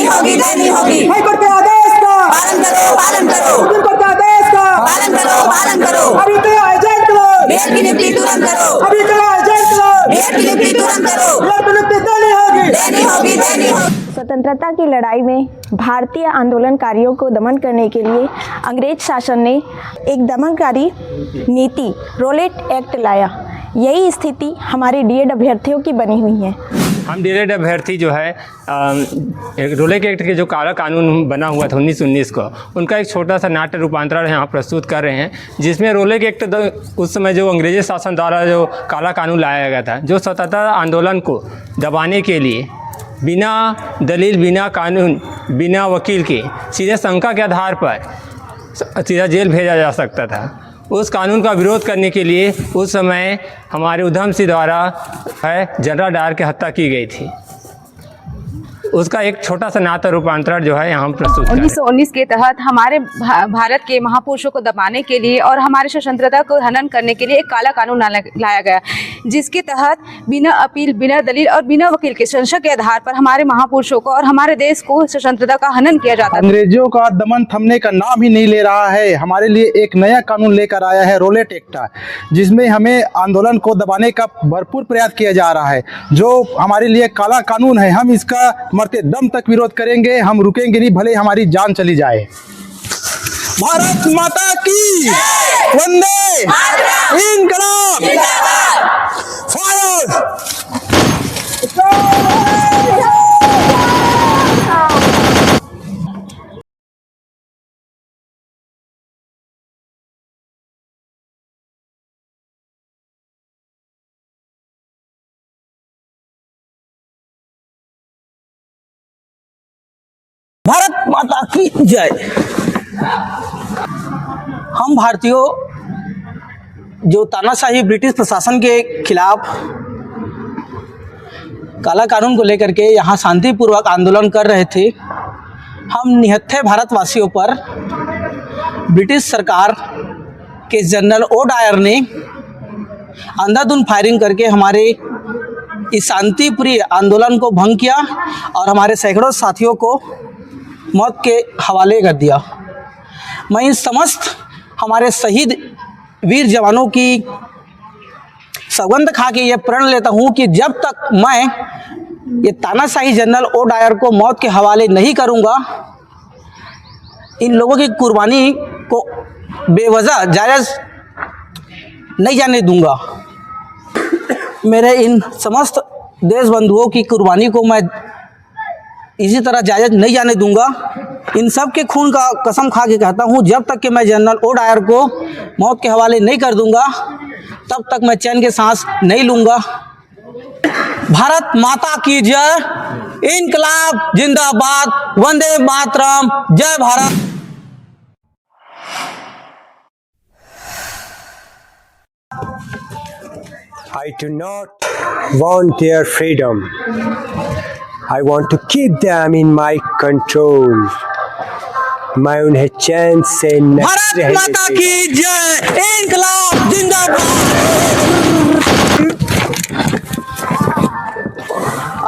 होगी देनी होगी। हाईकोर्ट के आदेश का पालन करो पालन करो। सुप्रीम कोर्ट के आदेश का पालन करो पालन करो। अभी तो एजेंट लोग बीएड की नियुक्ति तुरंत करो। अभी तो एजेंट लोग बीएड की नियुक्ति तुरंत करो। बीएड की नियुक्ति देनी होगी देनी होगी देनी होगी। स्वतंत्रता की लड़ाई में भारतीय आंदोलनकारियों को दमन करने के लिए अंग्रेज शासन ने एक दमनकारी नीति रोलेट एक्ट लाया। यही स्थिति हमारे डीएड अभ्यर्थियों की बनी हुई है। हम डीएड अभ्यर्थी जो है एक रोलेट एक्ट के जो काला कानून बना हुआ था 1919 को, उनका एक छोटा सा नाट्य रूपांतरण यहाँ प्रस्तुत कर रहे हैं, जिसमें रोलेट एक्ट उस समय जो अंग्रेजी शासन द्वारा जो काला कानून लाया गया था, जो स्वतंत्रता आंदोलन को दबाने के लिए बिना दलील, बिना कानून, बिना वकील के सीधे शंका के आधार पर सीधा जेल भेजा जा सकता था। उस कानून का विरोध करने के लिए उस समय हमारे उधम सिंह द्वारा जनरल डायर की हत्या की गई थी। उसका एक छोटा सा नाट्य रूपांतरण जो है यहाँ प्रस्तुत कर 1919 के तहत हमारे भारत के महापुरुषों को दबाने के लिए और हमारे स्वतंत्रता को हनन करने के लिए एक काला कानून लाया गया, जिसके तहत बिना अपील, बिना दलील और बिना वकील के संशय के आधार पर हमारे महापुरुषों को और हमारे देश को स्वतंत्रता का हनन किया जाता है। अंग्रेजों का दमन थमने का नाम ही नहीं ले रहा है। हमारे लिए एक नया कानून लेकर आया है रोलेट एक्ट, जिसमें हमें आंदोलन को दबाने का भरपूर प्रयास किया जा रहा है, जो हमारे लिए काला कानून है। हम इसका मरते दम तक विरोध करेंगे, हम रुकेंगे नहीं, भले हमारी जान चली जाए। भारत माता की वंदे इंकलाब फायर। भारत माता की जय। हम भारतीयों जो तानाशाही ब्रिटिश प्रशासन के खिलाफ काला कानून को लेकर के यहाँ शांतिपूर्वक आंदोलन कर रहे थे, हम निहत्थे भारतवासियों पर ब्रिटिश सरकार के जनरल ओ डायर ने अंधाधुंध फायरिंग करके हमारे इस शांतिप्रिय आंदोलन को भंग किया और हमारे सैकड़ों साथियों को मौत के हवाले कर दिया। मैं इन समस्त हमारे शहीद वीर जवानों की सौगंध खा के ये प्रण लेता हूँ कि जब तक मैं ये तानाशाही जनरल ओ डायर को मौत के हवाले नहीं करूँगा, इन लोगों की कुर्बानी को बेवजह जायज़ नहीं जाने दूंगा। मेरे इन समस्त देश बंधुओं की कुर्बानी को मैं इसी तरह जायज़ नहीं जाने दूंगा। इन सब के खून का कसम खा के कहता हूँ, जब तक कि मैं जनरल ओ डायर को मौत के हवाले नहीं कर दूंगा, तब तक मैं चैन के सांस नहीं लूँगा। भारत माता की जय, इंकलाब जिंदाबाद, वंदे मातरम, जय Bharat. I do not want their freedom. I want to keep them in my control. मैं उन्हें चैन से भारत माता की जय, इंकलाब जिंदाबाद।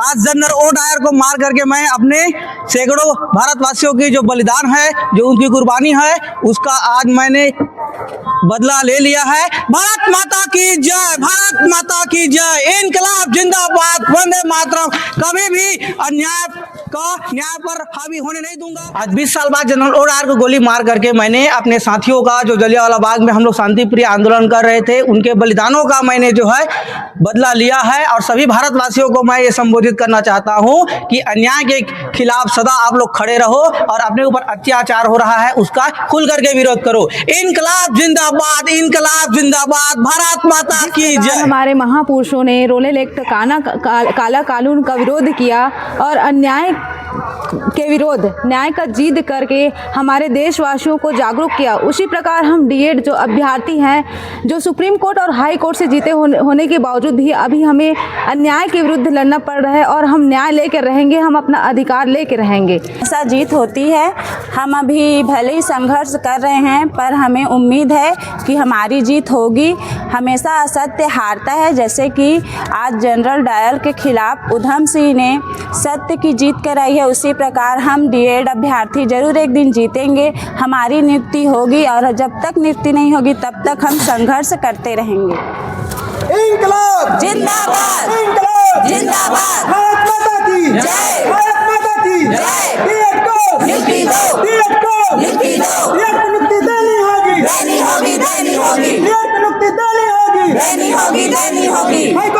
आज जनरल ओ डायर को मार करके मैं अपने सैकड़ों भारतवासियों की जो बलिदान है, जो उनकी कुर्बानी है, उसका आज मैंने बदला ले लिया है। भारत माता की जय, भारत माता की जय, इंकलाब जिंदाबाद, वंदे मातरम। कभी भी अन्याय का न्याय पर हावी होने नहीं दूंगा। आज 20 साल बाद जनरल ओ डायर को गोली मार करके मैंने अपने साथियों का, जो जलियांवाला बाग में हम लोग शांतिप्रिय आंदोलन कर रहे थे, उनके बलिदानों का मैंने जो है बदला लिया है। और सभी भारतवासियों को मैं ये संबोधित करना चाहता हूँ कि अन्याय के खिलाफ सदा आप लोग खड़े रहो और अपने ऊपर अत्याचार हो रहा है उसका खुल करके विरोध करो। इंकलाब जिंदाबाद, इंकलाब जिंदाबाद, भारत माता की जय। हमारे महापुरुषों ने रोलेट एक्ट काला कानून का विरोध किया और अन्याय के विरोध न्याय का जीत करके हमारे देशवासियों को जागरूक किया। उसी प्रकार हम डीएड जो अभ्यर्थी हैं, जो सुप्रीम कोर्ट और हाई कोर्ट से जीते होने के बावजूद भी अभी हमें अन्याय के विरुद्ध लड़ना पड़ रहा है और हम न्याय लेकर रहेंगे, हम अपना अधिकार लेकर रहेंगे। ऐसा जीत होती है। हम अभी भले ही संघर्ष कर रहे हैं, पर हमें उम्मीद है कि हमारी जीत होगी। हमेशा असत्य हारता है, जैसे कि आज जनरल डायर के खिलाफ उधम सिंह ने सत्य की जीत कर आई है उसी प्रकार हम डीएड अभ्यर्थी जरूर एक दिन जीतेंगे। हमारी नियुक्ति होगी और जब तक नियुक्ति नहीं होगी तब तक हम संघर्ष करते रहेंगे। इंकलाब जिंदाबाद इंकलाब जिंदाबाद भारत माता की जय भारत माता की जय डीएड को नियुक्ति दो डीएड को नियुक्ति दो डीएड को नियुक्ति देनी होगी देनी होगी देनी होगी डीएड को नियुक्ति देनी होगी देनी होगी देनी होगी